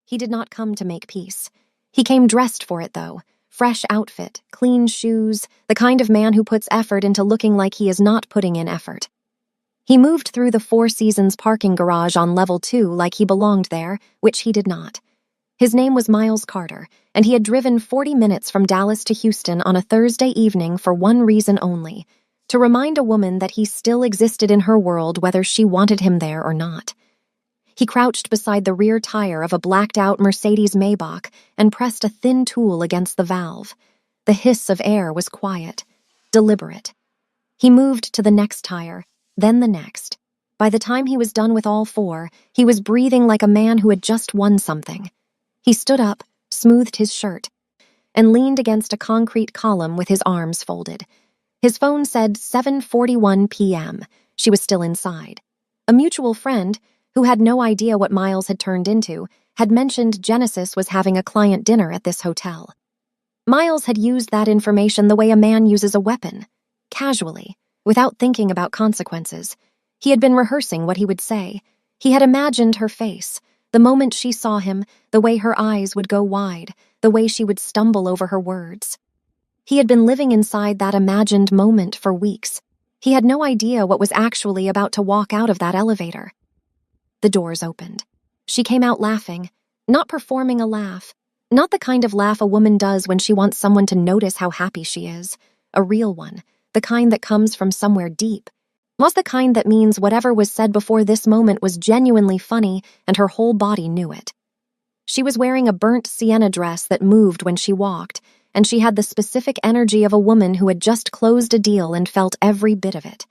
He did not come to make peace. He came dressed for it, though. Fresh outfit, clean shoes, the kind of man who puts effort into looking like he is not putting in effort. He moved through the Four Seasons parking garage on level 2 like he belonged there, which he did not. His name was Miles Carter, and he had driven 40 minutes from Dallas to Houston on a Thursday evening for one reason only: to remind a woman that he still existed in her world whether she wanted him there or not. He crouched beside the rear tire of a blacked-out Mercedes Maybach and pressed a thin tool against the valve. The hiss of air was quiet, deliberate. He moved to the next tire, then the next. By the time he was done with all four, he was breathing like a man who had just won something. He stood up, smoothed his shirt, and leaned against a concrete column with his arms folded. His phone said 7:41 p.m. She was still inside. A mutual friend, who had no idea what Miles had turned into, had mentioned Genesis was having a client dinner at this hotel. Miles had used that information the way a man uses a weapon, casually, without thinking about consequences. He had been rehearsing what he would say. He had imagined her face, the moment she saw him, the way her eyes would go wide, the way she would stumble over her words. He had been living inside that imagined moment for weeks. He had no idea what was actually about to walk out of that elevator. The doors opened. She came out laughing, not performing a laugh, not the kind of laugh a woman does when she wants someone to notice how happy she is. A real one, the kind that comes from somewhere deep, was the kind that means whatever was said before this moment was genuinely funny and her whole body knew it. She was wearing a burnt sienna dress that moved when she walked, and she had the specific energy of a woman who had just closed a deal and felt every bit of it.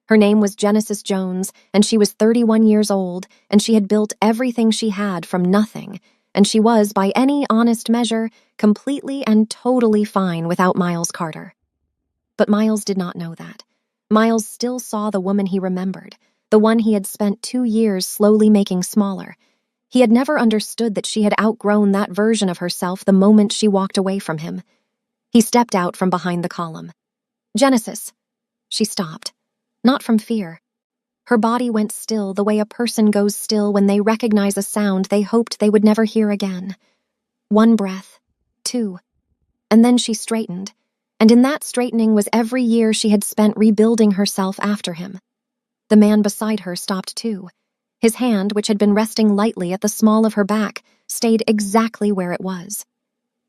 Her name was Genesis Jones, and she was 31 years old, and she had built everything she had from nothing, and she was, by any honest measure, completely and totally fine without Miles Carter. But Miles did not know that. Miles still saw the woman he remembered, the one he had spent 2 years slowly making smaller. He had never understood that she had outgrown that version of herself the moment she walked away from him. He stepped out from behind the column. "Genesis." She stopped. Not from fear. Her body went still the way a person goes still when they recognize a sound they hoped they would never hear again. 1 breath, 2, and then she straightened. And in that straightening was every year she had spent rebuilding herself after him. The man beside her stopped too. His hand, which had been resting lightly at the small of her back, stayed exactly where it was.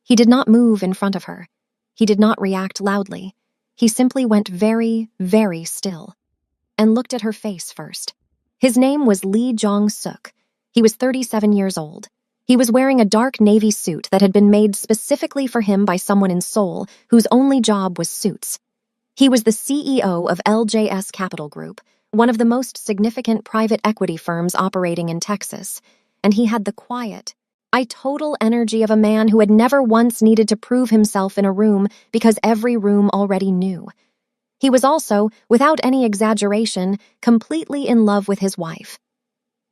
He did not move in front of her. He did not react loudly. He simply went very, very still, and looked at her face first. His name was Lee Jong-suk. He was 37 years old. He was wearing a dark navy suit that had been made specifically for him by someone in Seoul whose only job was suits. He was the CEO of LJS Capital Group, one of the most significant private equity firms operating in Texas, and he had the quiet, total energy of a man who had never once needed to prove himself in a room because every room already knew. He was also, without any exaggeration, completely in love with his wife.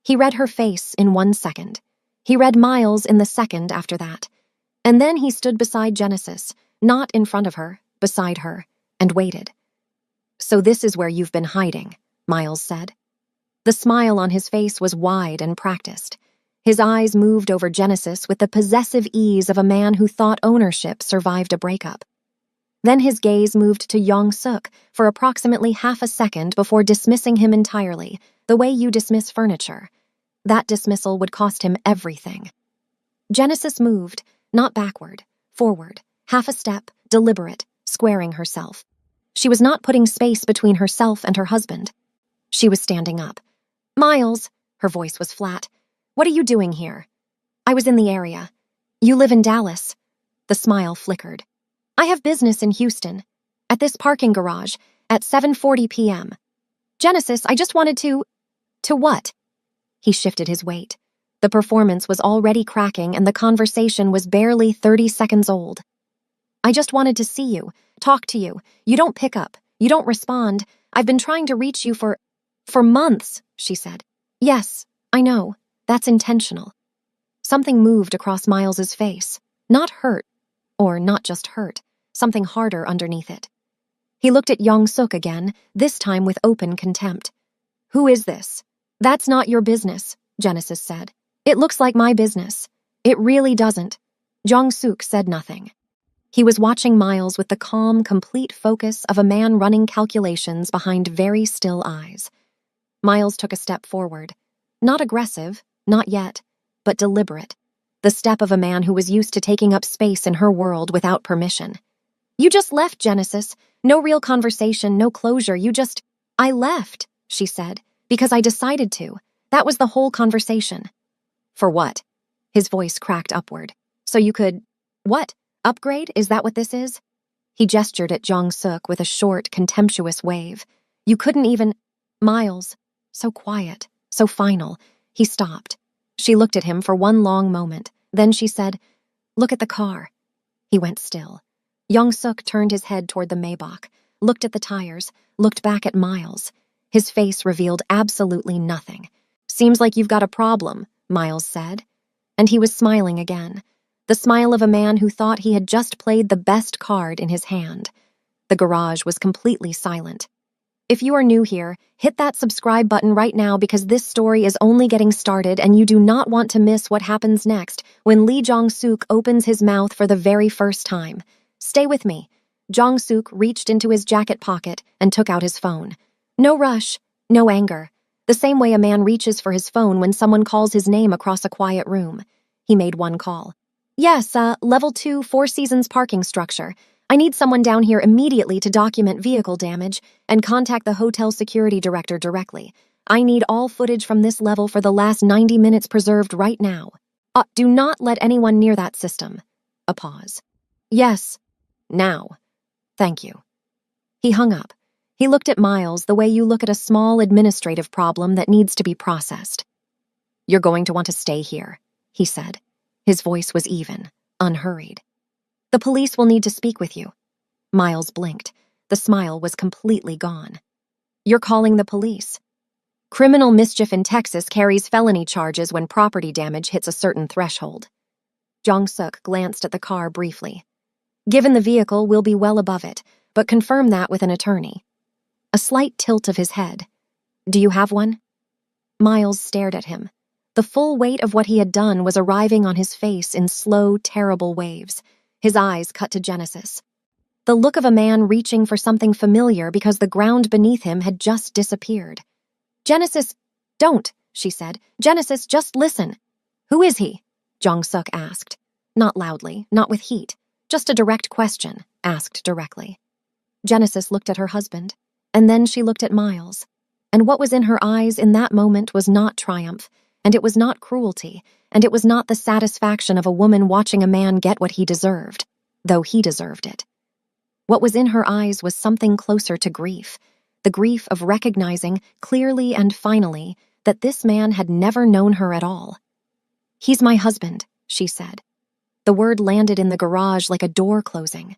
He read her face in 1 second. He read Miles in the second after that. And then he stood beside Genesis, not in front of her, beside her, and waited. "So this is where you've been hiding," Miles said. The smile on his face was wide and practiced. His eyes moved over Genesis with the possessive ease of a man who thought ownership survived a breakup. Then his gaze moved to Jong-suk for approximately half a second before dismissing him entirely, the way you dismiss furniture. That dismissal would cost him everything. Genesis moved, not backward, forward, half a step, deliberate, squaring herself. She was not putting space between herself and her husband. She was standing up. "Miles," her voice was flat, "what are you doing here?" "I was in the area." "You live in Dallas." The smile flickered. "I have business in Houston. At this parking garage, at 7:40 p.m. "Genesis, I just wanted to..." "To what?" He shifted his weight. The performance was already cracking and the conversation was barely 30 seconds old. "I just wanted to see you, talk to you. You don't pick up. You don't respond. I've been trying to reach you for months," she said. "Yes, I know. That's intentional." Something moved across Miles's face. Not hurt, or not just hurt, something harder underneath it. He looked at Jong-suk again, this time with open contempt. "Who is this?" "That's not your business," Genesis said. "It looks like my business." It really doesn't. Jong-suk said nothing. He was watching Miles with the calm, complete focus of a man running calculations behind very still eyes. Miles took a step forward. Not aggressive, not yet, but deliberate. The step of a man who was used to taking up space in her world without permission. You just left, Genesis. No real conversation, no closure, I left, she said, because I decided to. That was the whole conversation. For what? His voice cracked upward. So you could… What? Upgrade? Is that what this is? He gestured at Jong-suk with a short, contemptuous wave. You couldn't even… Miles. So quiet, so final. He stopped. She looked at him for one long moment. Then she said, Look at the car. He went still. Jong-suk turned his head toward the Maybach, looked at the tires, looked back at Miles. His face revealed absolutely nothing. Seems like you've got a problem, Miles said. And he was smiling again. The smile of a man who thought he had just played the best card in his hand. The garage was completely silent. If you are new here, hit that subscribe button right now because this story is only getting started and you do not want to miss what happens next when Lee Jong-suk opens his mouth for the very first time. Stay with me. Jong-suk reached into his jacket pocket and took out his phone. No rush, no anger. The same way a man reaches for his phone when someone calls his name across a quiet room. He made one call. Yes, level 2, Four Seasons parking structure. I need someone down here immediately to document vehicle damage and contact the hotel security director directly. I need all footage from this level for the last 90 minutes preserved right now. Do not let anyone near that system. A pause. Yes. Now. Thank you. He hung up. He looked at Miles the way you look at a small administrative problem that needs to be processed. You're going to want to stay here, he said. His voice was even, unhurried. The police will need to speak with you. Miles blinked. The smile was completely gone. You're calling the police. Criminal mischief in Texas carries felony charges when property damage hits a certain threshold. Jong-suk glanced at the car briefly. Given the vehicle, we'll be well above it, but confirm that with an attorney. A slight tilt of his head. Do you have one? Miles stared at him. The full weight of what he had done was arriving on his face in slow, terrible waves. His eyes cut to Genesis. The look of a man reaching for something familiar because the ground beneath him had just disappeared. Genesis, don't, she said. Genesis, just listen. Who is he? Jong-suk asked. Not loudly, not with heat. Just a direct question, asked directly. Genesis looked at her husband, and then she looked at Miles. And what was in her eyes in that moment was not triumph, and it was not cruelty, and it was not the satisfaction of a woman watching a man get what he deserved, though he deserved it. What was in her eyes was something closer to grief, the grief of recognizing, clearly and finally, that this man had never known her at all. He's my husband, she said. The word landed in the garage like a door closing.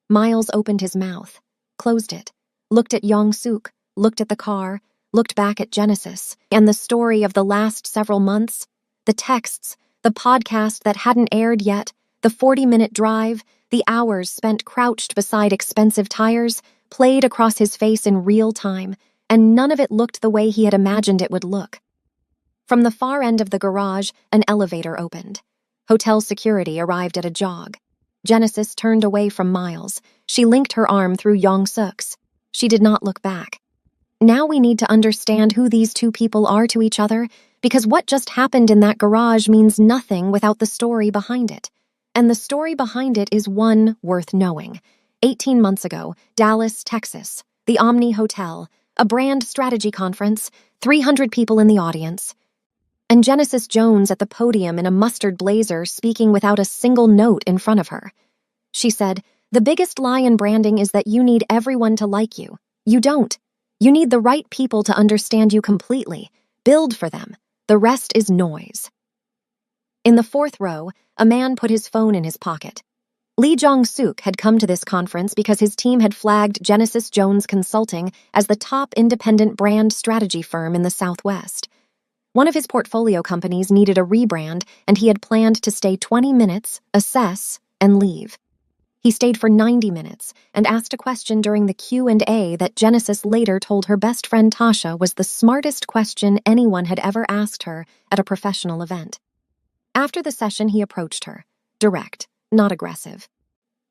Miles opened his mouth, closed it, looked at Jong-suk, looked at the car, looked back at Genesis, and the story of the last several months, the texts, the podcast that hadn't aired yet, the 40-minute drive, the hours spent crouched beside expensive tires, played across his face in real time, and none of it looked the way he had imagined it would look. From the far end of the garage, an elevator opened. Hotel security arrived at a jog. Genesis turned away from Miles. She linked her arm through Jong-suk's. She did not look back. Now we need to understand who these two people are to each other, because what just happened in that garage means nothing without the story behind it. And the story behind it is one worth knowing. 18 months ago, Dallas, Texas, the Omni Hotel, a brand strategy conference, 300 people in the audience. And Genesis Jones at the podium in a mustard blazer speaking without a single note in front of her. She said, "The biggest lie in branding is that you need everyone to like you. You don't. You need the right people to understand you completely. Build for them. The rest is noise." In the fourth row, a man put his phone in his pocket. Lee Jong-suk had come to this conference because his team had flagged Genesis Jones Consulting as the top independent brand strategy firm in the Southwest. One of his portfolio companies needed a rebrand, and he had planned to stay 20 minutes, assess, and leave. He stayed for 90 minutes and asked a question during the Q&A that Genesis later told her best friend Tasha was the smartest question anyone had ever asked her at a professional event. After the session, he approached her. Direct, not aggressive.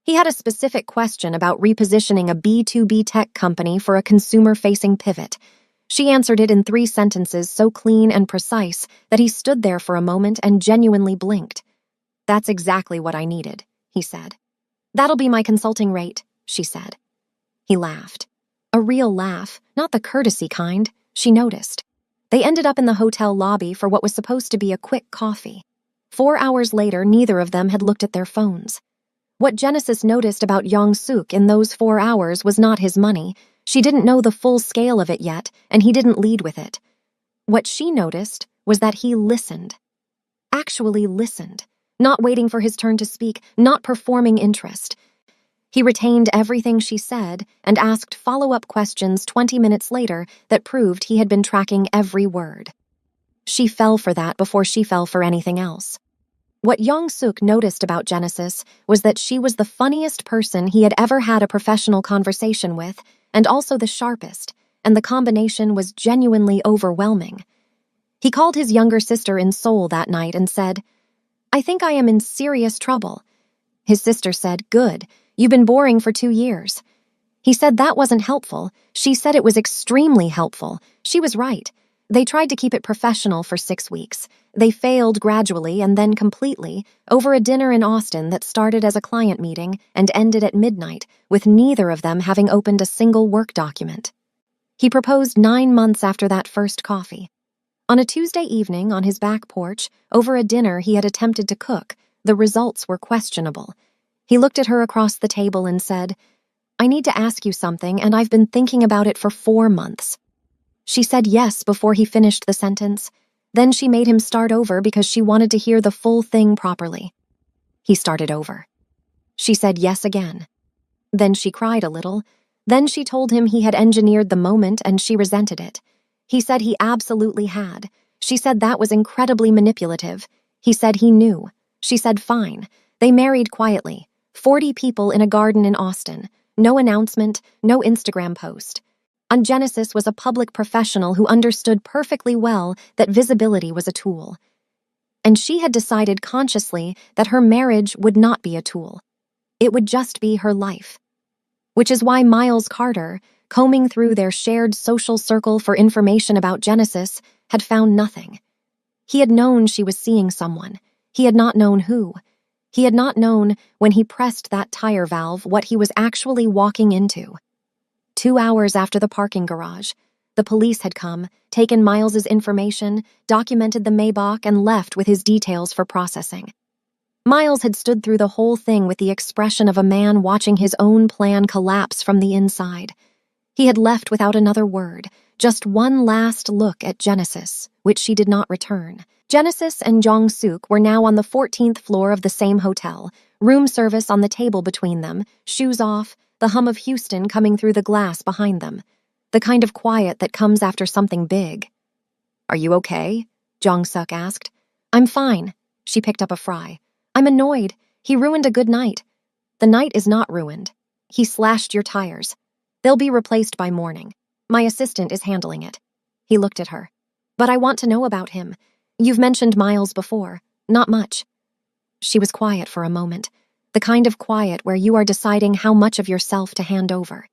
He had a specific question about repositioning a B2B tech company for a consumer-facing pivot. She answered it in 3 sentences so clean and precise that he stood there for a moment and genuinely blinked. "That's exactly what I needed," he said. "That'll be my consulting rate," she said. He laughed. A real laugh, not the courtesy kind, she noticed. They ended up in the hotel lobby for what was supposed to be a quick coffee. 4 hours later, neither of them had looked at their phones. What Genesis noticed about Young-suk in those 4 hours was not his money. She didn't know the full scale of it yet, and he didn't lead with it. What she noticed was that he listened. Actually listened. Not waiting for his turn to speak, not performing interest. He retained everything she said and asked follow-up questions 20 minutes later that proved he had been tracking every word. She fell for that before she fell for anything else. What Young-suk noticed about Genesis was that she was the funniest person he had ever had a professional conversation with, and also the sharpest, and the combination was genuinely overwhelming. He called his younger sister in Seoul that night and said, "I think I am in serious trouble." His sister said, "Good, you've been boring for 2 years." He said that wasn't helpful. She said it was extremely helpful. She was right. They tried to keep it professional for 6 weeks. They failed gradually and then completely over a dinner in Austin that started as a client meeting and ended at midnight, with neither of them having opened a single work document. He proposed 9 months after that first coffee. On a Tuesday evening on his back porch, over a dinner he had attempted to cook, the results were questionable. He looked at her across the table and said, "I need to ask you something, and I've been thinking about it for 4 months." She said yes before he finished the sentence. Then she made him start over because she wanted to hear the full thing properly. He started over. She said yes again. Then she cried a little. Then she told him he had engineered the moment and she resented it. He said he absolutely had. She said that was incredibly manipulative. He said he knew. She said fine. They married quietly. 40 people in a garden in Austin. No announcement, no Instagram post. And Genesis was a public professional who understood perfectly well that visibility was a tool. And she had decided consciously that her marriage would not be a tool. It would just be her life. Which is why Miles Carter, combing through their shared social circle for information about Genesis, had found nothing. He had known she was seeing someone. He had not known who. He had not known, when he pressed that tire valve, what he was actually walking into. 2 hours after the parking garage, the police had come, taken Miles's information, documented the Maybach, and left with his details for processing. Miles had stood through the whole thing with the expression of a man watching his own plan collapse from the inside. He had left without another word, just one last look at Genesis, which she did not return. Genesis and Jong-suk were now on the 14th floor of the same hotel, room service on the table between them, shoes off, the hum of Houston coming through the glass behind them, the kind of quiet that comes after something big. "Are you okay?" Jong-suk asked. "I'm fine." She picked up a fry. "I'm annoyed. He ruined a good night." "The night is not ruined. He slashed your tires. They'll be replaced by morning. My assistant is handling it." He looked at her. "But I want to know about him. You've mentioned Miles before. Not much." She was quiet for a moment. The kind of quiet where you are deciding how much of yourself to hand over.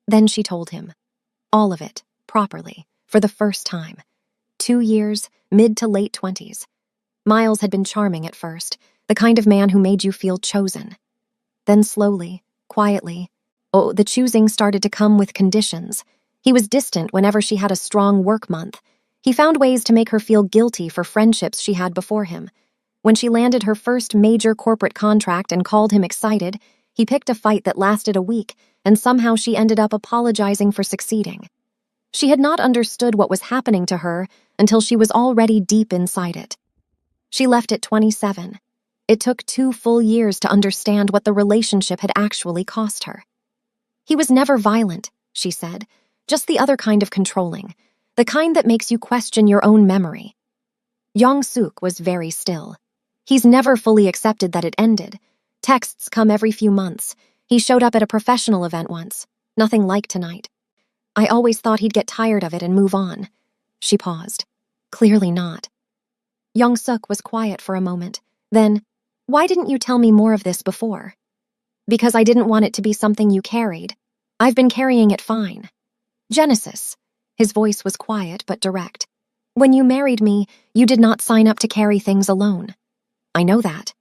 Then she told him. All of it, properly, for the first time. 2 years, mid to late 20s. Miles had been charming at first, the kind of man who made you feel chosen. Then slowly, quietly, the choosing started to come with conditions. He was distant whenever she had a strong work month. He found ways to make her feel guilty for friendships she had before him. When she landed her first major corporate contract and called him excited, he picked a fight that lasted a week, and somehow she ended up apologizing for succeeding. She had not understood what was happening to her until she was already deep inside it. She left at 27. It took 2 full years to understand what the relationship had actually cost her. He was never violent, she said, just the other kind of controlling, the kind that makes you question your own memory. Young-suk was very still. He's never fully accepted that it ended. Texts come every few months. He showed up at a professional event once. Nothing like tonight. I always thought he'd get tired of it and move on. She paused. Clearly not. Young-suk was quiet for a moment. Then, "Why didn't you tell me more of this before?" "Because I didn't want it to be something you carried. I've been carrying it fine." "Genesis." His voice was quiet but direct. "When you married me, you did not sign up to carry things alone." "I know that."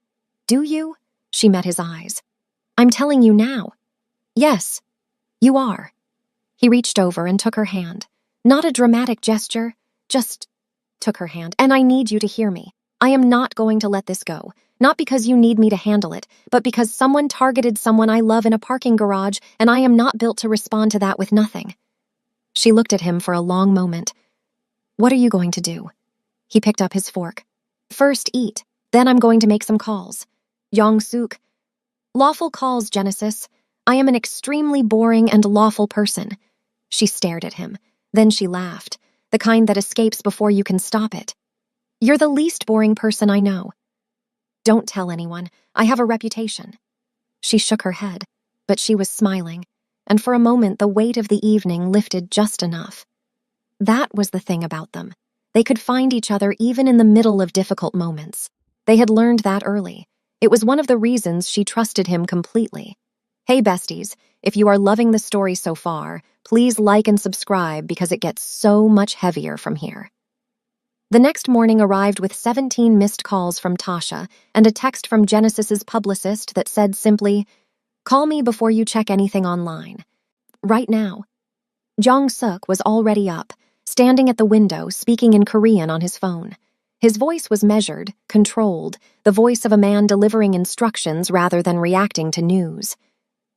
"Do you?" She met his eyes. "I'm telling you now." "Yes, you are." He reached over and took her hand. Not a dramatic gesture, just took her hand. "And I need you to hear me. I am not going to let this go. Not because you need me to handle it, but because someone targeted someone I love in a parking garage, and I am not built to respond to that with nothing." She looked at him for a long moment. "What are you going to do?" He picked up his fork. "First eat, then I'm going to make some calls." "Young-suk." "Lawful calls, Genesis. I am an extremely boring and lawful person." She stared at him. Then she laughed, the kind that escapes before you can stop it. "You're the least boring person I know." "Don't tell anyone. I have a reputation." She shook her head, but she was smiling, and for a moment the weight of the evening lifted just enough. That was the thing about them. They could find each other even in the middle of difficult moments. They had learned that early. It was one of the reasons she trusted him completely. Hey besties, if you are loving the story so far, please like and subscribe because it gets so much heavier from here. The next morning arrived with 17 missed calls from Tasha and a text from Genesis's publicist that said simply, "Call me before you check anything online. Right now." Jong-suk was already up, standing at the window, speaking in Korean on his phone. His voice was measured, controlled, the voice of a man delivering instructions rather than reacting to news.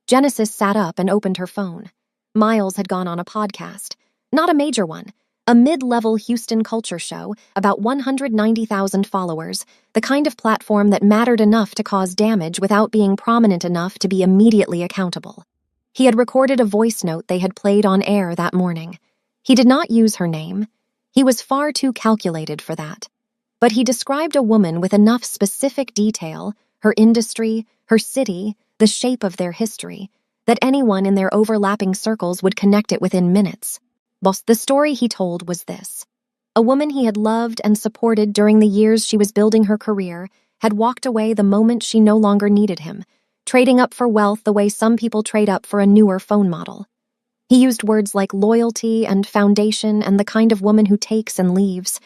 Genesis sat up and opened her phone. Miles had gone on a podcast. Not a major one. A mid-level Houston culture show, about 190,000 followers, the kind of platform that mattered enough to cause damage without being prominent enough to be immediately accountable. He had recorded a voice note they had played on air that morning. He did not use her name. He was far too calculated for that. But he described a woman with enough specific detail, her industry, her city, the shape of their history, that anyone in their overlapping circles would connect it within minutes. The story he told was this. A woman he had loved and supported during the years she was building her career had walked away the moment she no longer needed him, trading up for wealth the way some people trade up for a newer phone model. He used words like loyalty and foundation and the kind of woman who takes and leaves.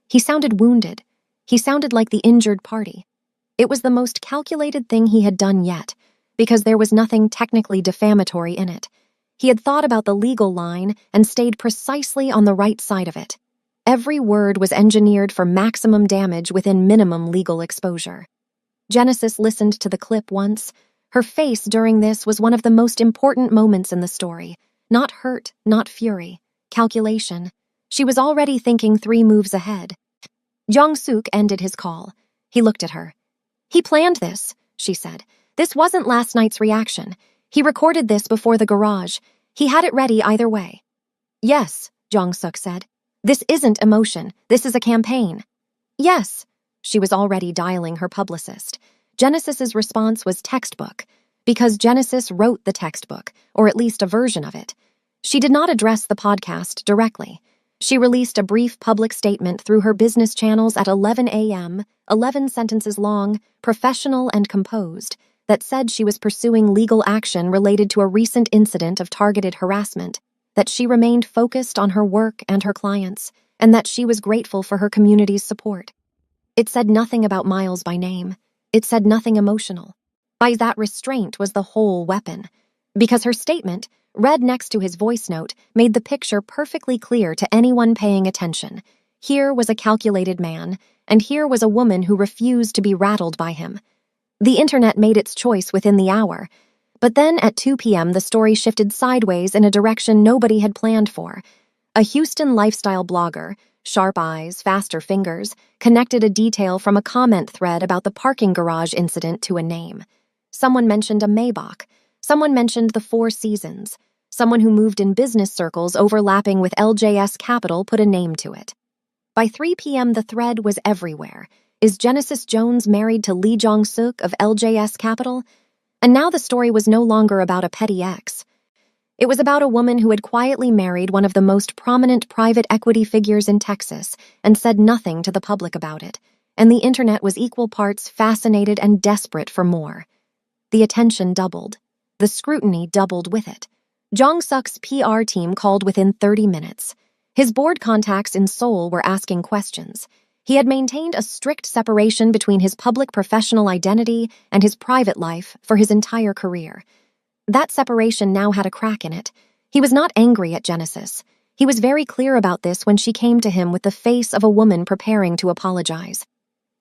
He sounded wounded. He sounded like the injured party. It was the most calculated thing he had done yet, because there was nothing technically defamatory in it. He had thought about the legal line and stayed precisely on the right side of it. Every word was engineered for maximum damage within minimum legal exposure. Genesis listened to the clip once. Her face during this was one of the most important moments in the story. Not hurt, not fury. Calculation. She was already thinking 3 moves ahead. Jong-suk ended his call. He looked at her. "He planned this," she said. "This wasn't last night's reaction. He recorded this before the garage. He had it ready either way." "Yes," Jong-suk said. "This isn't emotion. This is a campaign." "Yes." She was already dialing her publicist. Genesis's response was textbook, because Genesis wrote the textbook, or at least a version of it. She did not address the podcast directly. She released a brief public statement through her business channels at 11 a.m., 11 sentences long, professional and composed, that said she was pursuing legal action related to a recent incident of targeted harassment, that she remained focused on her work and her clients, and that she was grateful for her community's support. It said nothing about Miles by name. It said nothing emotional. By that restraint was the whole weapon, because her statement, read next to his voice note, made the picture perfectly clear to anyone paying attention. Here was a calculated man, and here was a woman who refused to be rattled by him. The internet made its choice within the hour, but then at 2 p.m. the story shifted sideways in a direction nobody had planned for. A Houston lifestyle blogger, sharp eyes, faster fingers, connected a detail from a comment thread about the parking garage incident to a name. Someone mentioned a Maybach. Someone mentioned the Four Seasons. Someone who moved in business circles overlapping with LJS Capital put a name to it. By 3 p.m. the thread was everywhere. Is Genesis Jones married to Lee Jong-suk of LJS Capital? And now the story was no longer about a petty ex. It was about a woman who had quietly married one of the most prominent private equity figures in Texas and said nothing to the public about it. and the internet was equal parts fascinated and desperate for more. The attention doubled. The scrutiny doubled with it. Jong-suk's PR team called within 30 minutes. His board contacts in Seoul were asking questions. He had maintained a strict separation between his public professional identity and his private life for his entire career. That separation now had a crack in it. He was not angry at Genesis. He was very clear about this when she came to him with the face of a woman preparing to apologize.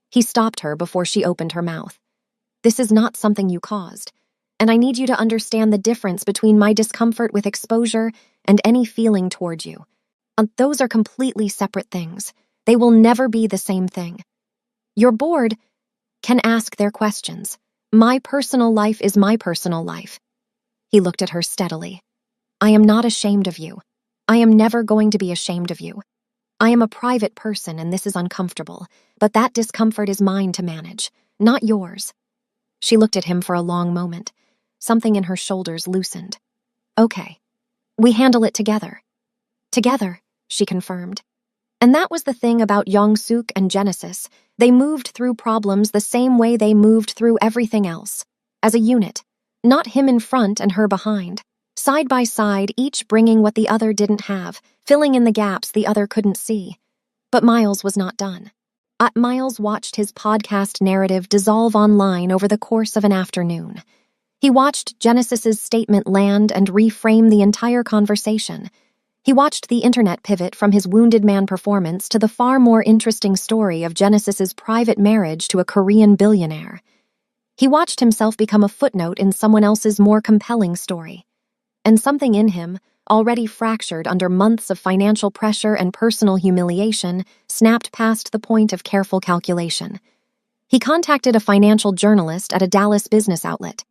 He stopped her before she opened her mouth. "This is not something you caused, and I need you to understand the difference between my discomfort with exposure and any feeling toward you. Those are completely separate things. They will never be the same thing. Your board can ask their questions. My personal life is my personal life." He looked at her steadily. "I am not ashamed of you. I am never going to be ashamed of you. I am a private person and this is uncomfortable, but that discomfort is mine to manage, not yours." She looked at him for a long moment. Something in her shoulders loosened. "Okay. We handle it together." "Together," she confirmed. And that was the thing about Young-suk and Genesis. They moved through problems the same way they moved through everything else. As a unit. Not him in front and her behind. Side by side, each bringing what the other didn't have, filling in the gaps the other couldn't see. But Miles was not done. Miles watched his podcast narrative dissolve online over the course of an afternoon. He watched Genesis's statement land and reframe the entire conversation. He watched the internet pivot from his Wounded Man performance to the far more interesting story of Genesis's private marriage to a Korean billionaire. He watched himself become a footnote in someone else's more compelling story. And something in him, already fractured under months of financial pressure and personal humiliation, snapped past the point of careful calculation. He contacted a financial journalist at a Dallas business outlet.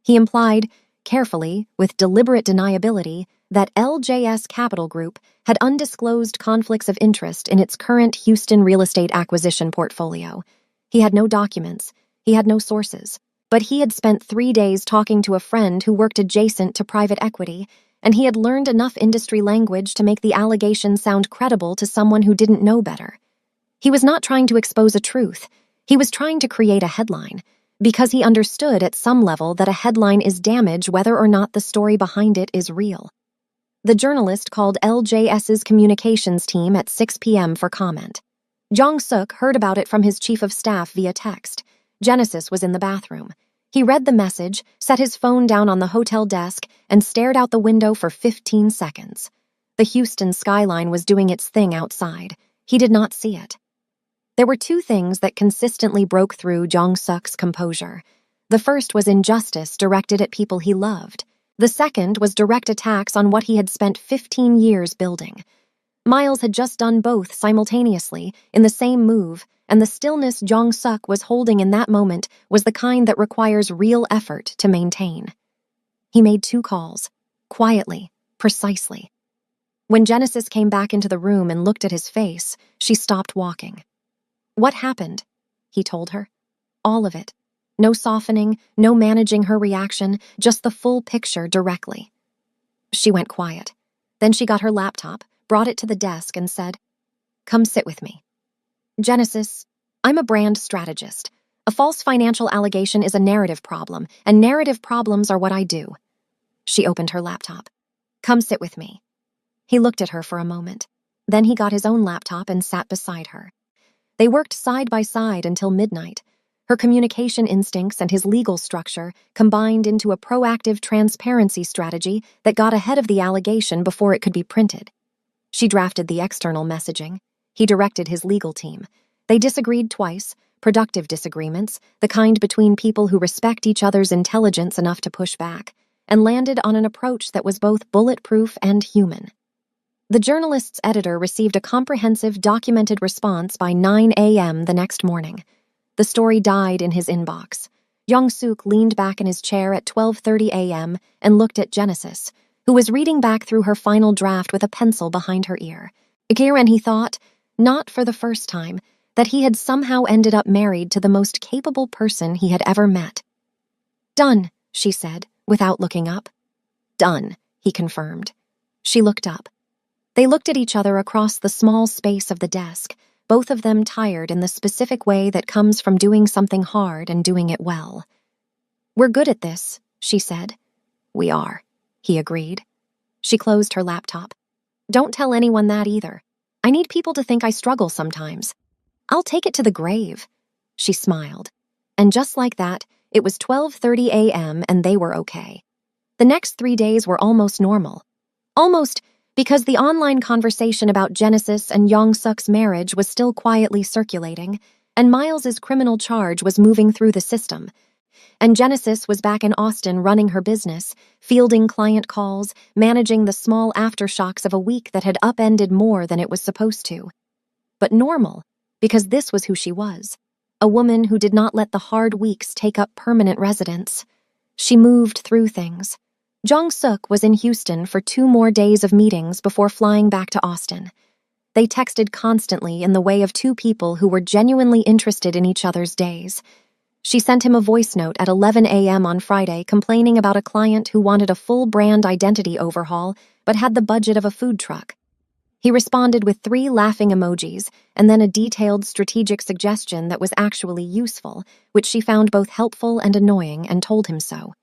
He implied, carefully, with deliberate deniability, that LJS Capital Group had undisclosed conflicts of interest in its current Houston real estate acquisition portfolio. He had no documents. He had no sources. But he had spent 3 days talking to a friend who worked adjacent to private equity, and he had learned enough industry language to make the allegation sound credible to someone who didn't know better. He was not trying to expose a truth. He was trying to create a headline, because he understood at some level that a headline is damage whether or not the story behind it is real. The journalist called LJS's communications team at 6 p.m. for comment. Jong-suk heard about it from his chief of staff via text. Genesis was in the bathroom. He read the message, set his phone down on the hotel desk, and stared out the window for 15 seconds. The Houston skyline was doing its thing outside. He did not see it. There were 2 things that consistently broke through Jong-suk's composure. The first was injustice directed at people he loved. The second was direct attacks on what he had spent 15 years building. Miles had just done both simultaneously, in the same move, and the stillness Jong-suk was holding in that moment was the kind that requires real effort to maintain. He made 2 calls, quietly, precisely. When Genesis came back into the room and looked at his face, she stopped walking. "What happened?" he told her. All of it. No softening, no managing her reaction, just the full picture directly. She went quiet. Then she got her laptop, brought it to the desk, and said, "Come sit with me." "Genesis, I'm a brand strategist. A false financial allegation is a narrative problem, and narrative problems are what I do." She opened her laptop. "Come sit with me." He looked at her for a moment. Then he got his own laptop and sat beside her. They worked side by side until midnight. Her communication instincts and his legal structure combined into a proactive transparency strategy that got ahead of the allegation before it could be printed. She drafted the external messaging. He directed his legal team. They disagreed twice, productive disagreements, the kind between people who respect each other's intelligence enough to push back, and landed on an approach that was both bulletproof and human. The journalist's editor received a comprehensive, documented response by 9 a.m. the next morning. The story died in his inbox. Young-suk leaned back in his chair at 12:30 a.m. and looked at Genesis, who was reading back through her final draft with a pencil behind her ear. And he thought, not for the first time, that he had somehow ended up married to the most capable person he had ever met. "Done," she said, without looking up. "Done," he confirmed. She looked up. They looked at each other across the small space of the desk, both of them tired in the specific way that comes from doing something hard and doing it well. "We're good at this," she said. "We are," he agreed. She closed her laptop. "Don't tell anyone that either. I need people to think I struggle sometimes. I'll take it to the grave." She smiled. And just like that, it was 12:30 a.m. and they were okay. The next 3 days were almost normal. Almost because the online conversation about Genesis and Young-suk's marriage was still quietly circulating, and Miles's criminal charge was moving through the system. And Genesis was back in Austin running her business, fielding client calls, managing the small aftershocks of a week that had upended more than it was supposed to. But normal, because this was who she was. A woman who did not let the hard weeks take up permanent residence. She moved through things. Jong-suk was in Houston for 2 more days of meetings before flying back to Austin. They texted constantly in the way of 2 people who were genuinely interested in each other's days. She sent him a voice note at 11 a.m. on Friday complaining about a client who wanted a full brand identity overhaul but had the budget of a food truck. He responded with 3 laughing emojis and then a detailed strategic suggestion that was actually useful, which she found both helpful and annoying, and told him so.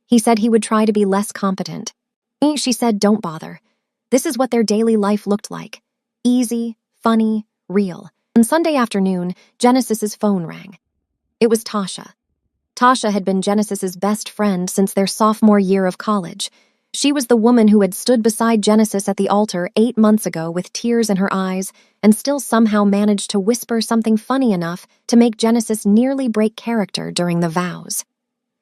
He said he would try to be less competent. She said, "Don't bother. This is what their daily life looked like. Easy, funny, real." On Sunday afternoon, Genesis's phone rang. It was Tasha. Tasha had been Genesis's best friend since their sophomore year of college. She was the woman who had stood beside Genesis at the altar 8 months ago with tears in her eyes and still somehow managed to whisper something funny enough to make Genesis nearly break character during the vows.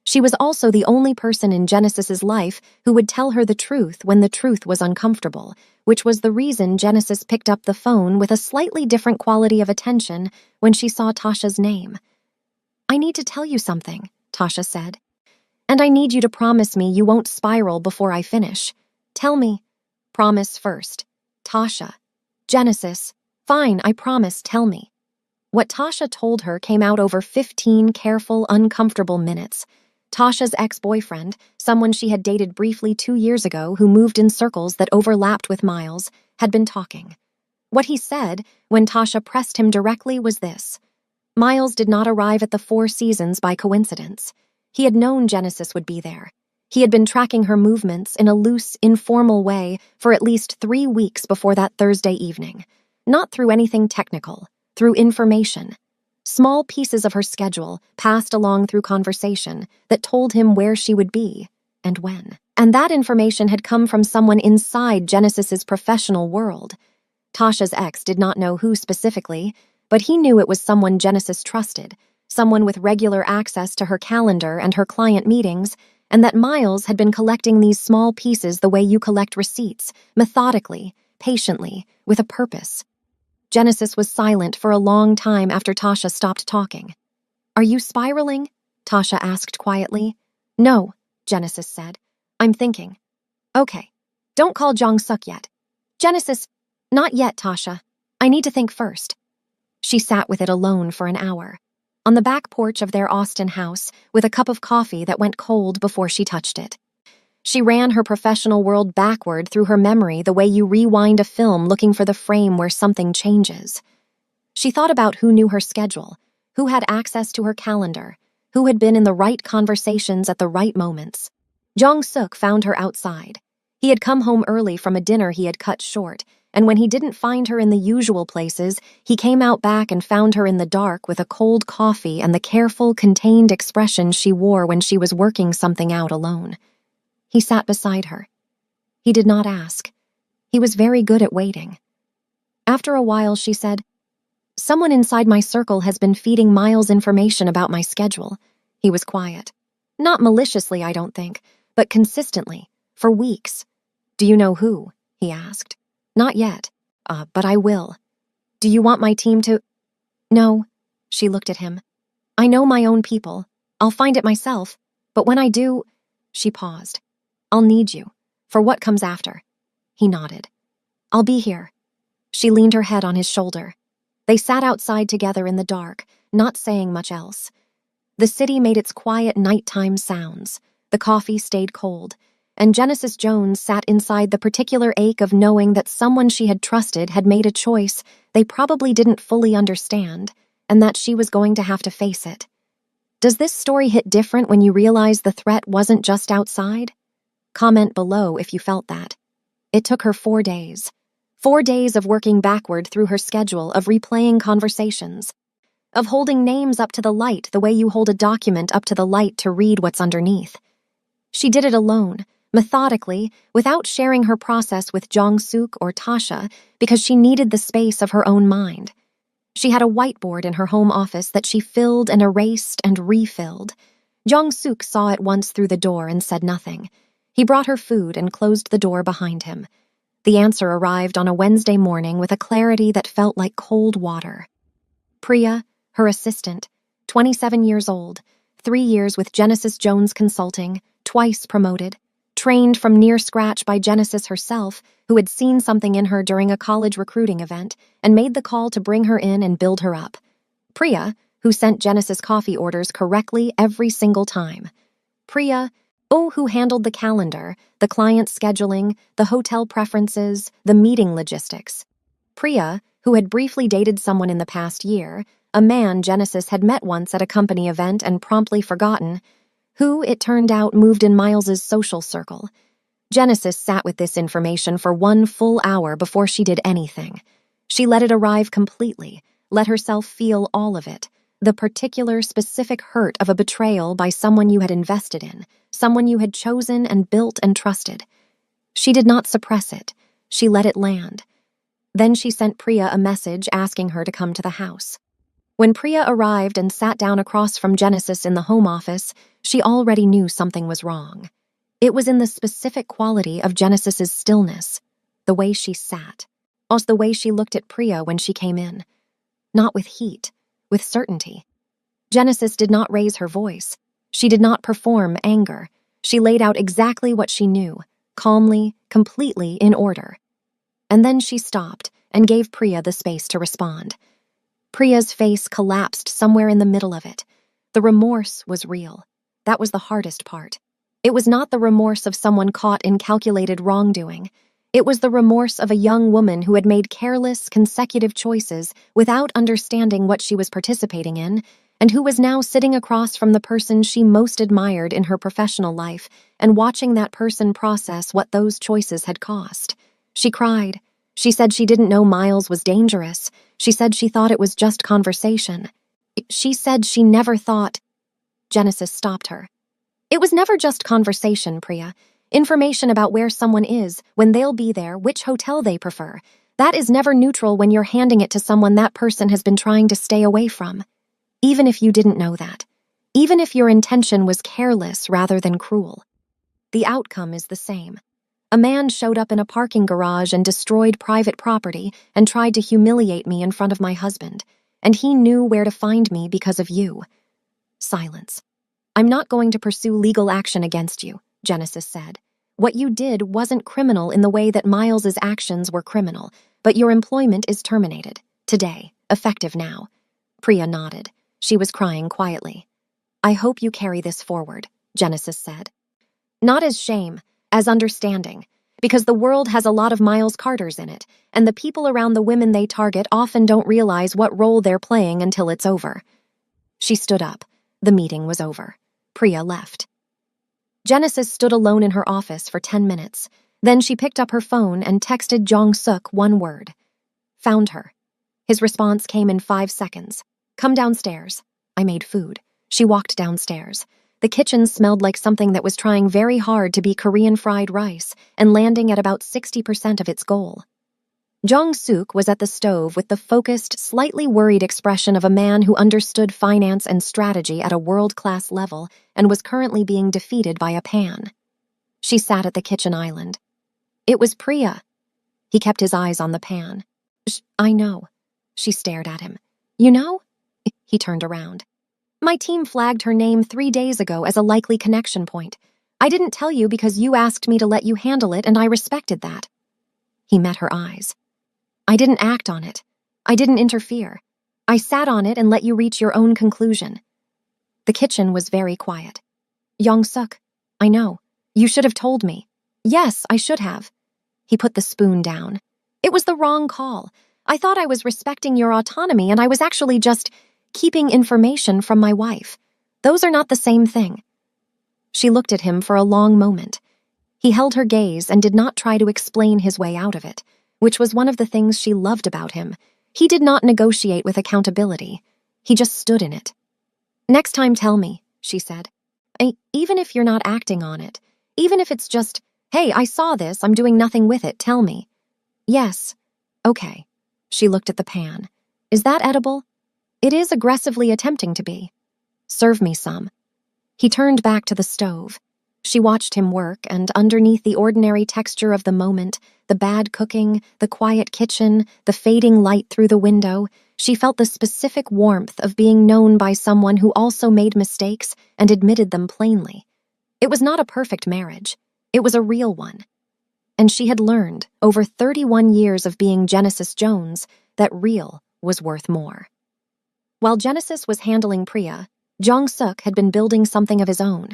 She was also the only person in Genesis's life who would tell her the truth when the truth was uncomfortable, which was the reason Genesis picked up the phone with a slightly different quality of attention when she saw Tasha's name. "I need to tell you something," Tasha said. "And I need you to promise me you won't spiral before I finish. Tell me." "Promise first." "Tasha." "Genesis." "Fine, I promise, tell me." What Tasha told her came out over 15 careful, uncomfortable minutes. Tasha's ex-boyfriend, someone she had dated briefly 2 years ago who moved in circles that overlapped with Miles, had been talking. What he said, when Tasha pressed him directly, was this. Miles did not arrive at the 4 Seasons by coincidence. He had known Genesis would be there. He had been tracking her movements in a loose, informal way for at least 3 weeks before that Thursday evening. Not through anything technical, through information. Small pieces of her schedule passed along through conversation that told him where she would be and when. And that information had come from someone inside Genesis's professional world. Tasha's ex did not know who specifically, but he knew it was someone Genesis trusted, someone with regular access to her calendar and her client meetings, and that Miles had been collecting these small pieces the way you collect receipts, methodically, patiently, with a purpose. Genesis was silent for a long time after Tasha stopped talking. "Are you spiraling?" Tasha asked quietly. "No," Genesis said. "I'm thinking." "Okay. Don't call Jong-suk yet." "Genesis." "Not yet, Tasha. I need to think first." She sat with it alone for an hour, on the back porch of their Austin house, with a cup of coffee that went cold before she touched it. She ran her professional world backward through her memory the way you rewind a film looking for the frame where something changes. She thought about who knew her schedule, who had access to her calendar, who had been in the right conversations at the right moments. Jong-suk found her outside. He had come home early from a dinner he had cut short, and when he didn't find her in the usual places, he came out back and found her in the dark with a cold coffee and the careful, contained expression she wore when she was working something out alone. He sat beside her. He did not ask. He was very good at waiting. After a while, she said, "Someone inside my circle has been feeding Miles information about my schedule." He was quiet. Not maliciously, I don't think, but consistently, for weeks. "Do you know who?" he asked. "Not yet, but I will." "Do you want my team to—" "No," she looked at him. "I know my own people. I'll find it myself, but when I do—" She paused. "I'll need you, for what comes after." He nodded. "I'll be here." She leaned her head on his shoulder. They sat outside together in the dark, not saying much else. The city made its quiet nighttime sounds. The coffee stayed cold, and Genesis Jones sat inside the particular ache of knowing that someone she had trusted had made a choice they probably didn't fully understand, and that she was going to have to face it. Does this story hit different when you realize the threat wasn't just outside? Comment below if you felt that. It took her 4 days. 4 days of working backward through her schedule, of replaying conversations, of holding names up to the light the way you hold a document up to the light to read what's underneath. She did it alone, methodically, without sharing her process with Jong-suk or Tasha, because she needed the space of her own mind. She had a whiteboard in her home office that she filled and erased and refilled. Jong-suk saw it once through the door and said nothing. He brought her food and closed the door behind him. The answer arrived on a Wednesday morning with a clarity that felt like cold water. Priya, her assistant, 27 years old, 3 years with Genesis Jones Consulting, twice promoted, trained from near scratch by Genesis herself, who had seen something in her during a college recruiting event and made the call to bring her in and build her up. Priya, who sent Genesis coffee orders correctly every single time. Priya, who handled the calendar, the client scheduling, the hotel preferences, the meeting logistics. Priya, who had briefly dated someone in the past year, a man Genesis had met once at a company event and promptly forgotten, who, it turned out, moved in Miles's social circle. Genesis sat with this information for 1 full hour before she did anything. She let it arrive completely, let herself feel all of it, the particular specific hurt of a betrayal by someone you had invested in, someone you had chosen and built and trusted. She did not suppress it. She let it land. Then she sent Priya a message asking her to come to the house. When Priya arrived and sat down across from Genesis in the home office, she already knew something was wrong. It was in the specific quality of Genesis's stillness, the way she sat, also the way she looked at Priya when she came in. Not with heat, with certainty. Genesis did not raise her voice. She did not perform anger. She laid out exactly what she knew, calmly, completely in order. And then she stopped and gave Priya the space to respond. Priya's face collapsed somewhere in the middle of it. The remorse was real. That was the hardest part. It was not the remorse of someone caught in calculated wrongdoing. It was the remorse of a young woman who had made careless, consecutive choices without understanding what she was participating in, and who was now sitting across from the person she most admired in her professional life and watching that person process what those choices had cost. She cried. She said she didn't know Miles was dangerous. She said she thought it was just conversation. She said she never thought... Genesis stopped her. It was never just conversation, Priya. Information about where someone is, when they'll be there, which hotel they prefer. That is never neutral when you're handing it to someone that person has been trying to stay away from. Even if you didn't know that. Even if your intention was careless rather than cruel. The outcome is the same. A man showed up in a parking garage and destroyed private property and tried to humiliate me in front of my husband. And he knew where to find me because of you. Silence. I'm not going to pursue legal action against you, Genesis said. What you did wasn't criminal in the way that Miles's actions were criminal, but your employment is terminated. Today. Effective now. Priya nodded. She was crying quietly. I hope you carry this forward, Genesis said. Not as shame, as understanding, because the world has a lot of Miles Carters in it, and the people around the women they target often don't realize what role they're playing until it's over. She stood up. The meeting was over. Priya left. Genesis stood alone in her office for 10 minutes. Then she picked up her phone and texted Jong-suk one word. Found her. His response came in 5 seconds. Come downstairs. I made food. She walked downstairs. The kitchen smelled like something that was trying very hard to be Korean fried rice and landing at about 60% of its goal. Jong-suk was at the stove with the focused, slightly worried expression of a man who understood finance and strategy at a world-class level and was currently being defeated by a pan. She sat at the kitchen island. It was Priya. He kept his eyes on the pan. I know. She stared at him. You know? He turned around. My team flagged her name 3 days ago as a likely connection point. I didn't tell you because you asked me to let you handle it, and I respected that. He met her eyes. I didn't act on it. I didn't interfere. I sat on it and let you reach your own conclusion. The kitchen was very quiet. Jong-suk, I know. You should have told me, Yes, I should have. He put the spoon down. It was the wrong call. I thought I was respecting your autonomy, and I was actually just keeping information from my wife. Those are not the same thing. She looked at him for a long moment. He held her gaze and did not try to explain his way out of it, which was one of the things she loved about him. He did not negotiate with accountability. He just stood in it. Next time tell me, she said. Even if you're not acting on it, even if it's just, hey, I saw this, I'm doing nothing with it, tell me. Yes. Okay. She looked at the pan. Is that edible? It is aggressively attempting to be. Serve me some. He turned back to the stove. She watched him work, and underneath the ordinary texture of the moment, the bad cooking, the quiet kitchen, the fading light through the window, she felt the specific warmth of being known by someone who also made mistakes and admitted them plainly. It was not a perfect marriage. It was a real one. And she had learned, over 31 years of being Genesis Jones, that real was worth more. While Genesis was handling Priya, Jong-suk had been building something of his own.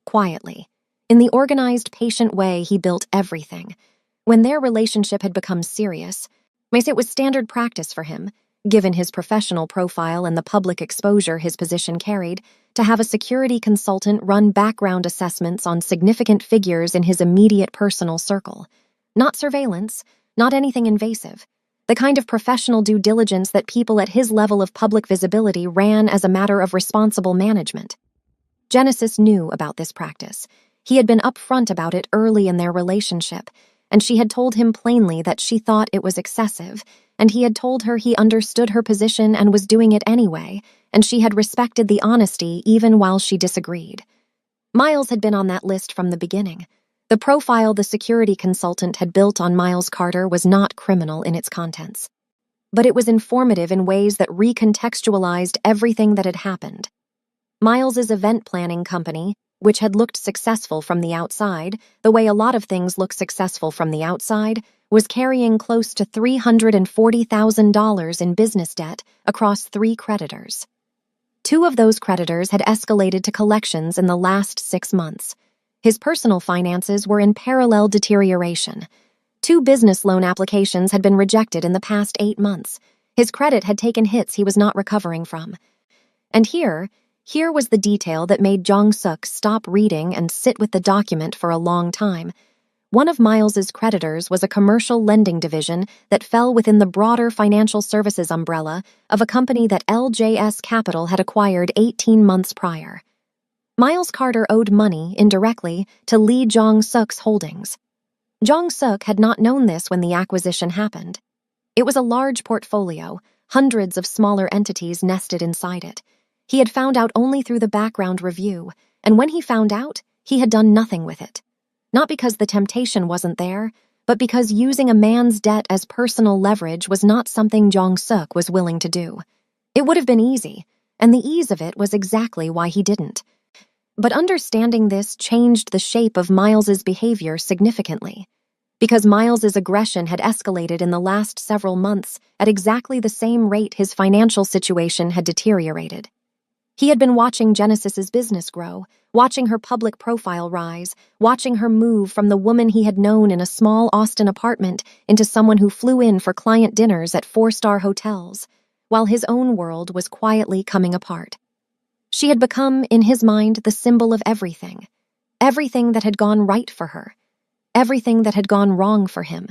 Quietly. In the organized, patient way he built everything. When their relationship had become serious, it was standard practice for him, given his professional profile and the public exposure his position carried, to have a security consultant run background assessments on significant figures in his immediate personal circle. Not surveillance, not anything invasive. The kind of professional due diligence that people at his level of public visibility ran as a matter of responsible management. Genesis knew about this practice. He had been upfront about it early in their relationship, and she had told him plainly that she thought it was excessive, and he had told her he understood her position and was doing it anyway, and she had respected the honesty even while she disagreed. Miles had been on that list from the beginning. The profile the security consultant had built on Miles Carter was not criminal in its contents. But it was informative in ways that recontextualized everything that had happened. Miles's event planning company, which had looked successful from the outside, the way a lot of things look successful from the outside, was carrying close to $340,000 in business debt across 3 creditors. 2 of those creditors had escalated to collections in the last 6 months. His personal finances were in parallel deterioration. 2 business loan applications had been rejected in the past 8 months. His credit had taken hits he was not recovering from. And here was the detail that made Jong-suk stop reading and sit with the document for a long time. One of Miles's creditors was a commercial lending division that fell within the broader financial services umbrella of a company that LJS Capital had acquired 18 months prior. Miles Carter owed money, indirectly, to Lee Jong-suk's holdings. Jong-suk had not known this when the acquisition happened. It was a large portfolio, hundreds of smaller entities nested inside it. He had found out only through the background review, and when he found out, he had done nothing with it. Not because the temptation wasn't there, but because using a man's debt as personal leverage was not something Jong-suk was willing to do. It would have been easy, and the ease of it was exactly why he didn't. But understanding this changed the shape of Miles's behavior significantly. Because Miles's aggression had escalated in the last several months at exactly the same rate his financial situation had deteriorated. He had been watching Genesis's business grow, watching her public profile rise, watching her move from the woman he had known in a small Austin apartment into someone who flew in for client dinners at 4-star hotels, while his own world was quietly coming apart. She had become, in his mind, the symbol of everything. Everything that had gone right for her. Everything that had gone wrong for him.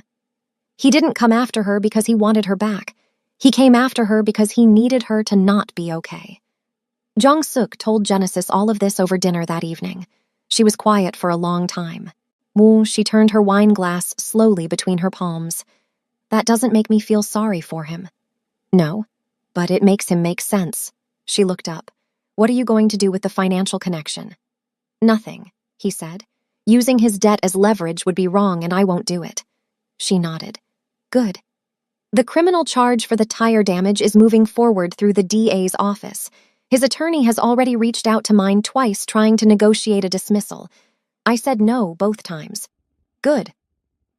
He didn't come after her because he wanted her back. He came after her because he needed her to not be okay. Jong-suk told Genesis all of this over dinner that evening. She was quiet for a long time. She turned her wine glass slowly between her palms. That doesn't make me feel sorry for him. No, but it makes him make sense. She looked up. What are you going to do with the financial connection? Nothing, he said. Using his debt as leverage would be wrong and I won't do it. She nodded. Good. The criminal charge for the tire damage is moving forward through the DA's office. His attorney has already reached out to mine twice trying to negotiate a dismissal. I said no both times. Good.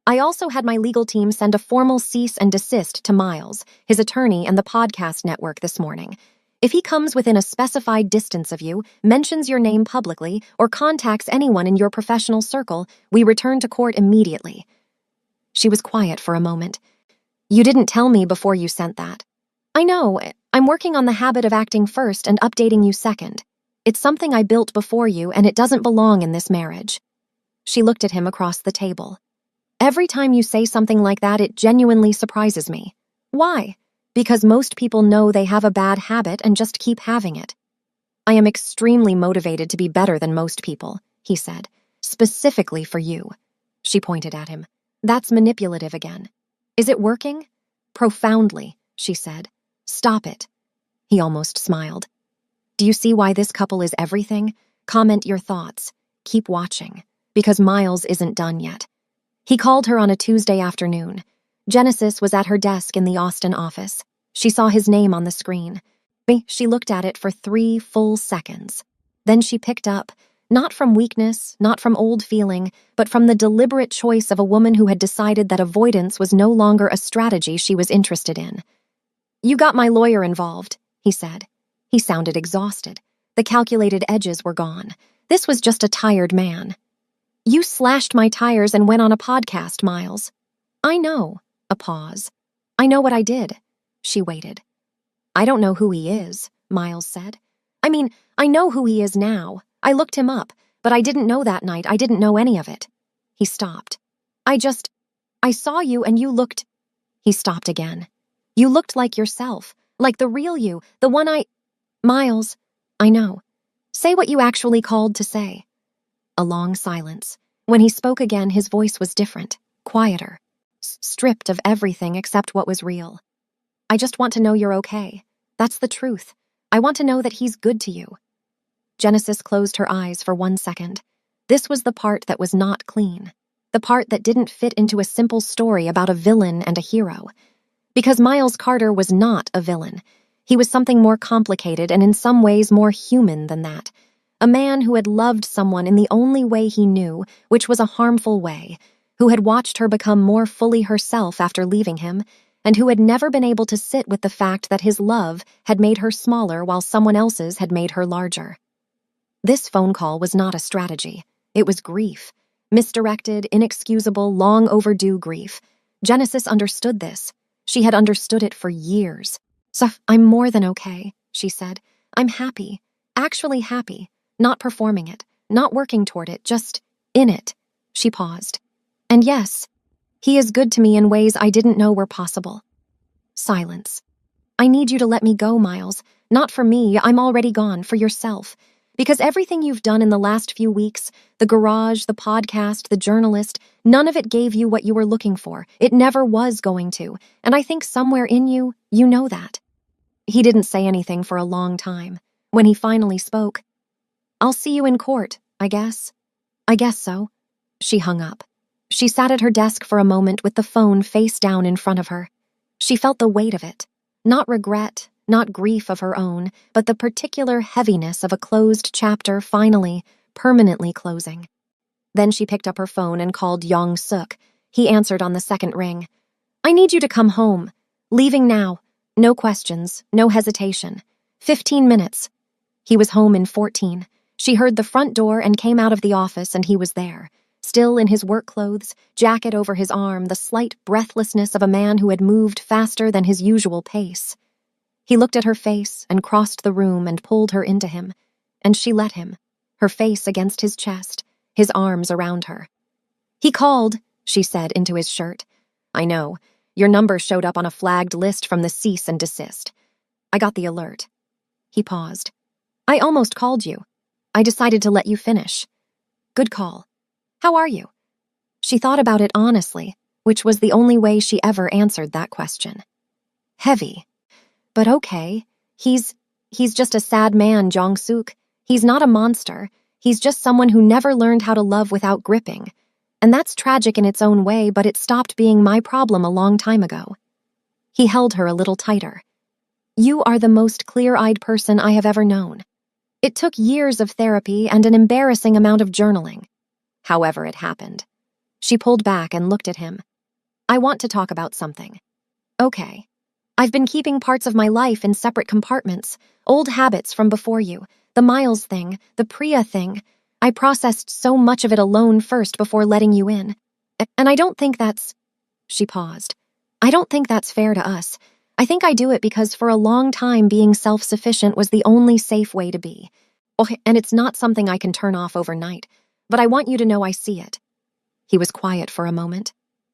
I also had my legal team send a formal cease and desist to Miles, his attorney, and the podcast network this morning. If he comes within a specified distance of you, mentions your name publicly, or contacts anyone in your professional circle, we return to court immediately." She was quiet for a moment. "You didn't tell me before you sent that." "I know. I'm working on the habit of acting first and updating you second. It's something I built before you, and it doesn't belong in this marriage." She looked at him across the table. "Every time you say something like that, it genuinely surprises me. Why? Because most people know they have a bad habit and just keep having it." "I am extremely motivated to be better than most people," he said. "Specifically for you." She pointed at him. "That's manipulative again." "Is it working?" "Profoundly," she said. "Stop it." He almost smiled. "Do you see why this couple is everything? Comment your thoughts. Keep watching, because Miles isn't done yet." He called her on a Tuesday afternoon. Genesis was at her desk in the Austin office. She saw his name on the screen. She looked at it for 3 full seconds. Then she picked up, not from weakness, not from old feeling, but from the deliberate choice of a woman who had decided that avoidance was no longer a strategy she was interested in. "You got my lawyer involved," he said. He sounded exhausted. The calculated edges were gone. This was just a tired man. "You slashed my tires and went on a podcast, Miles." "I know." A pause. "I know what I did." She waited. "I don't know who he is," Miles said. "I mean, I know who he is now. I looked him up, but I didn't know that night. I didn't know any of it." He stopped. I saw you and you looked..." He stopped again. "You looked like yourself, like the real you, the one I..." "Miles, I know. Say what you actually called to say." A long silence. When he spoke again, his voice was different, quieter, stripped of everything except what was real. "I just want to know you're okay. That's the truth. I want to know that he's good to you." Genesis closed her eyes for 1 second. This was the part that was not clean. The part that didn't fit into a simple story about a villain and a hero. Because Miles Carter was not a villain. He was something more complicated and in some ways more human than that. A man who had loved someone in the only way he knew, which was a harmful way, who had watched her become more fully herself after leaving him, and who had never been able to sit with the fact that his love had made her smaller while someone else's had made her larger. This phone call was not a strategy. It was grief. Misdirected, inexcusable, long overdue grief. Genesis understood this. She had understood it for years. "So, I'm more than okay," she said. "I'm happy. Actually happy. Not performing it. Not working toward it. Just in it." She paused. "And yes, he is good to me in ways I didn't know were possible." Silence. "I need you to let me go, Miles. Not for me, I'm already gone, for yourself. Because everything you've done in the last few weeks, the garage, the podcast, the journalist, none of it gave you what you were looking for. It never was going to, and I think somewhere in you, you know that." He didn't say anything for a long time. When he finally spoke, "I'll see you in court, I guess." "I guess so." She hung up. She sat at her desk for a moment with the phone face down in front of her. She felt the weight of it. Not regret, not grief of her own, but the particular heaviness of a closed chapter finally, permanently closing. Then she picked up her phone and called Yong Suk. He answered on the second ring. "I need you to come home. Leaving now. No questions, no hesitation. 15 minutes. He was home in 14. She heard the front door and came out of the office, and he was there. Still in his work clothes, jacket over his arm, the slight breathlessness of a man who had moved faster than his usual pace. He looked at her face and crossed the room and pulled her into him, and she let him, her face against his chest, his arms around her. "He called," she said into his shirt. "I know. Your number showed up on a flagged list from the cease and desist. I got the alert." He paused. "I almost called you. I decided to let you finish. Good call. How are you?" She thought about it honestly, which was the only way she ever answered that question. Heavy. But okay. He's just a sad man, Jong-suk. He's not a monster. He's just someone who never learned how to love without gripping. And that's tragic in its own way, but it stopped being my problem a long time ago. He held her a little tighter. "You are the most clear-eyed person I have ever known. It took years of therapy and an embarrassing amount of journaling. However it happened." She pulled back and looked at him. "I want to talk about something." "Okay." I've been keeping parts of my life in separate compartments, old habits from before you, the Miles thing, the Priya thing. I processed so much of it alone first before letting you in. And I don't think that's... She paused. I don't think that's fair to us. I think I do it because for a long time being self-sufficient was the only safe way to be. Oh, and it's not something I can turn off overnight, but I want you to know I see it. He was quiet for a moment.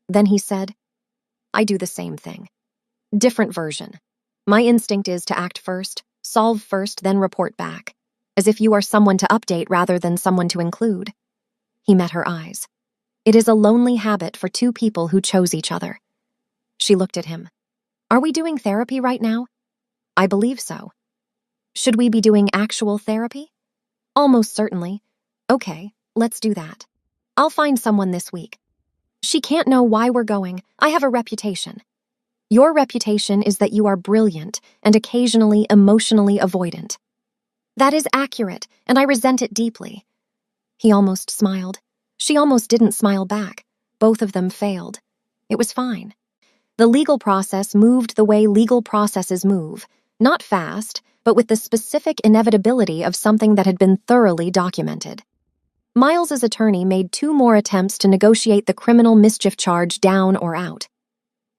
Then he said, I do the same thing. Different version. My instinct is to act first, solve first, then report back, as if you are someone to update rather than someone to include. He met her eyes. It is a lonely habit for two people who chose each other. She looked at him. Are we doing therapy right now? I believe so. Should we be doing actual therapy? Almost certainly. Okay, let's do that. I'll find someone this week. She can't know why we're going. I have a reputation. Your reputation is that you are brilliant and occasionally emotionally avoidant. That is accurate, and I resent it deeply. He almost smiled. She almost didn't smile back. Both of them failed. It was fine. The legal process moved the way legal processes move, not fast, but with the specific inevitability of something that had been thoroughly documented. Miles's attorney made 2 more attempts to negotiate the criminal mischief charge down or out.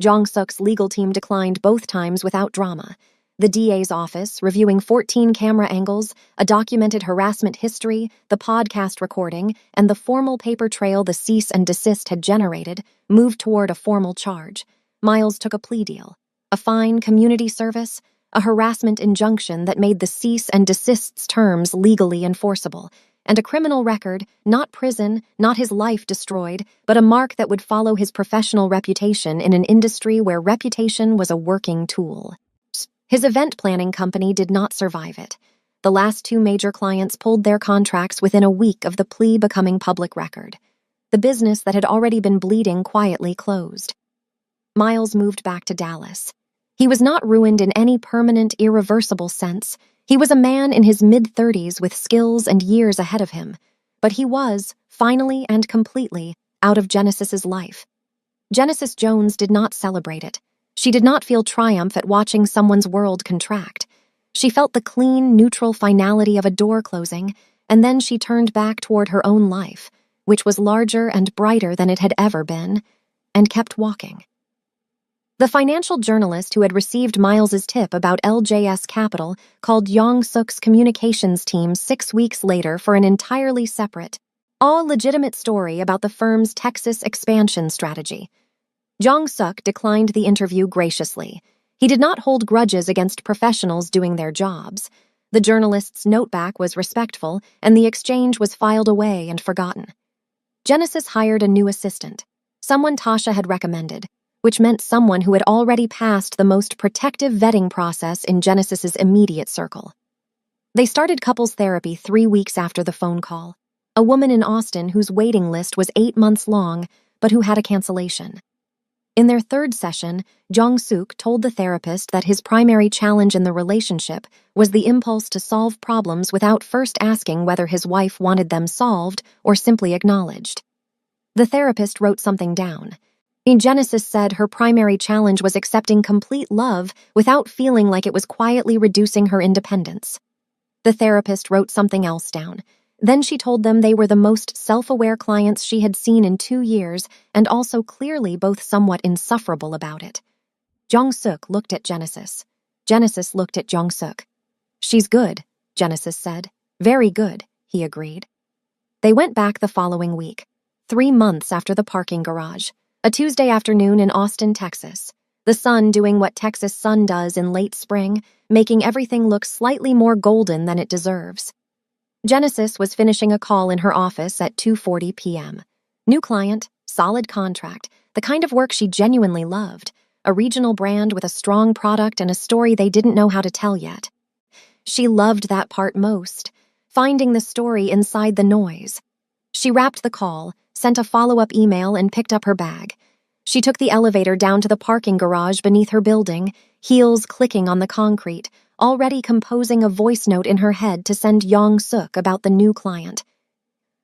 Jong-suk's legal team declined both times without drama. The DA's office, reviewing 14 camera angles, a documented harassment history, the podcast recording, and the formal paper trail the cease and desist had generated, moved toward a formal charge. Miles took a plea deal, a fine, community service, a harassment injunction that made the cease and desist's terms legally enforceable, and a criminal record, not prison, not his life destroyed, but a mark that would follow his professional reputation in an industry where reputation was a working tool. His event planning company did not survive it. The last 2 major clients pulled their contracts within a week of the plea becoming public record. The business that had already been bleeding quietly closed. Miles moved back to Dallas. He was not ruined in any permanent, irreversible sense. He was a man in his mid-30s with skills and years ahead of him. But he was, finally and completely, out of Genesis's life. Genesis Jones did not celebrate it. She did not feel triumph at watching someone's world contract. She felt the clean, neutral finality of a door closing, and then she turned back toward her own life, which was larger and brighter than it had ever been, and kept walking. The financial journalist who had received Miles's tip about LJS Capital called Jong-suk's communications team 6 weeks later for an entirely separate, all-legitimate story about the firm's Texas expansion strategy. Jong-suk declined the interview graciously. He did not hold grudges against professionals doing their jobs. The journalist's noteback was respectful, and the exchange was filed away and forgotten. Genesis hired a new assistant, someone Tasha had recommended, which meant someone who had already passed the most protective vetting process in Genesis's immediate circle. They started couples therapy 3 weeks after the phone call, a woman in Austin whose waiting list was 8 months long, but who had a cancellation. In their 3rd session, Jong-suk told the therapist that his primary challenge in the relationship was the impulse to solve problems without first asking whether his wife wanted them solved or simply acknowledged. The therapist wrote something down. Genesis said her primary challenge was accepting complete love without feeling like it was quietly reducing her independence. The therapist wrote something else down. Then she told them they were the most self-aware clients she had seen in 2 years and also clearly both somewhat insufferable about it. Jong-suk looked at Genesis. Genesis looked at Jong-suk. She's good, Genesis said. Very good, he agreed. They went back the following week, 3 months after the parking garage. A Tuesday afternoon in Austin, Texas. The sun doing what Texas sun does in late spring, making everything look slightly more golden than it deserves. Genesis was finishing a call in her office at 2:40 p.m. New client, solid contract, the kind of work she genuinely loved, a regional brand with a strong product and a story they didn't know how to tell yet. She loved that part most, finding the story inside the noise. She wrapped the call, sent a follow-up email, and picked up her bag. She took the elevator down to the parking garage beneath her building, heels clicking on the concrete, already composing a voice note in her head to send Jong-suk about the new client.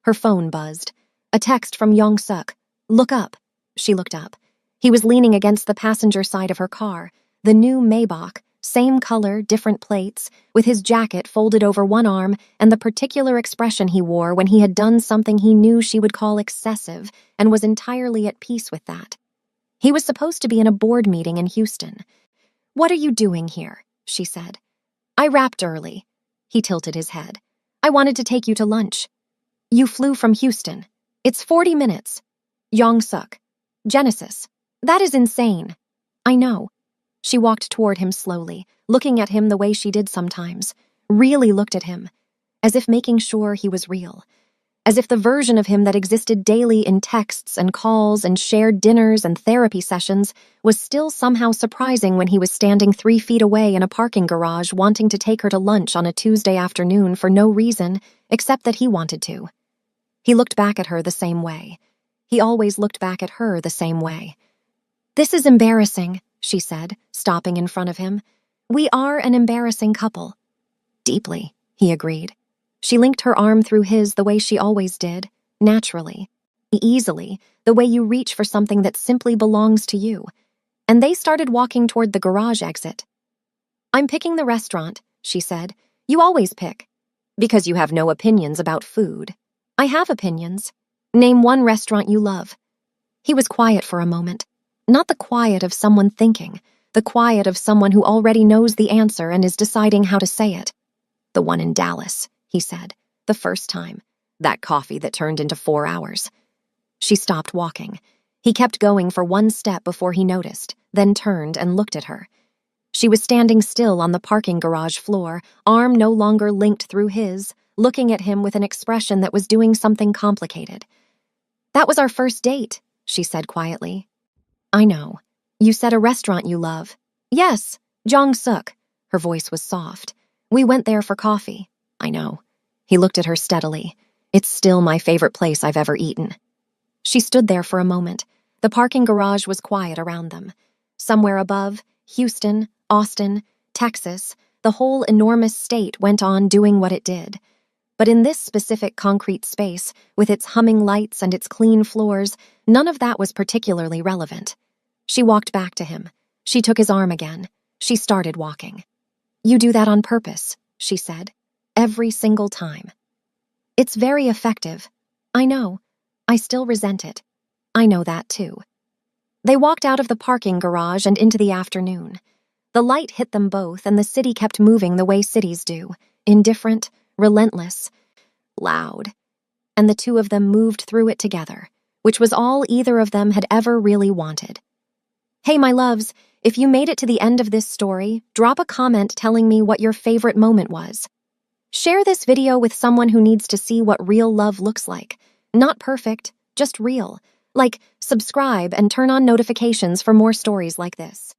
Her phone buzzed. A text from Jong-suk. Look up. She looked up. He was leaning against the passenger side of her car. The new Maybach, same color, different plates, with his jacket folded over one arm and the particular expression he wore when he had done something he knew she would call excessive and was entirely at peace with that. He was supposed to be in a board meeting in Houston. "What are you doing here?" she said. "I wrapped early." He tilted his head. "I wanted to take you to lunch." "You flew from Houston. It's 40 minutes. Yongsuk. Genesis. That is insane." "I know." She walked toward him slowly, looking at him the way she did sometimes, really looked at him, as if making sure he was real, as if the version of him that existed daily in texts and calls and shared dinners and therapy sessions was still somehow surprising when he was standing 3 feet away in a parking garage wanting to take her to lunch on a Tuesday afternoon for no reason except that he wanted to. He looked back at her the same way. He always looked back at her the same way. "This is embarrassing," she said, stopping in front of him. "We are an embarrassing couple." "Deeply," he agreed. She linked her arm through his the way she always did, naturally, easily, the way you reach for something that simply belongs to you. And they started walking toward the garage exit. "I'm picking the restaurant," she said. "You always pick." "Because you have no opinions about food." "I have opinions. Name one restaurant you love." He was quiet for a moment. Not the quiet of someone thinking, the quiet of someone who already knows the answer and is deciding how to say it. "The one in Dallas," he said, "the first time. That coffee that turned into 4 hours." She stopped walking. He kept going for one step before he noticed, then turned and looked at her. She was standing still on the parking garage floor, arm no longer linked through his, looking at him with an expression that was doing something complicated. "That was our first date," she said quietly. "I know. You said a restaurant you love." "Yes, Jongsuk." Her voice was soft. "We went there for coffee." "I know." He looked at her steadily. "It's still my favorite place I've ever eaten." She stood there for a moment. The parking garage was quiet around them. Somewhere above, Houston, Austin, Texas, the whole enormous state went on doing what it did. But in this specific concrete space, with its humming lights and its clean floors, none of that was particularly relevant. She walked back to him. She took his arm again. She started walking. "You do that on purpose," she said. "Every single time." "It's very effective." "I know. I still resent it." "I know that too." They walked out of the parking garage and into the afternoon. The light hit them both, and the city kept moving the way cities do, indifferent, relentless, loud. And the two of them moved through it together, which was all either of them had ever really wanted. Hey, my loves, if you made it to the end of this story, drop a comment telling me what your favorite moment was. Share this video with someone who needs to see what real love looks like. Not perfect, just real. Like, subscribe and turn on notifications for more stories like this.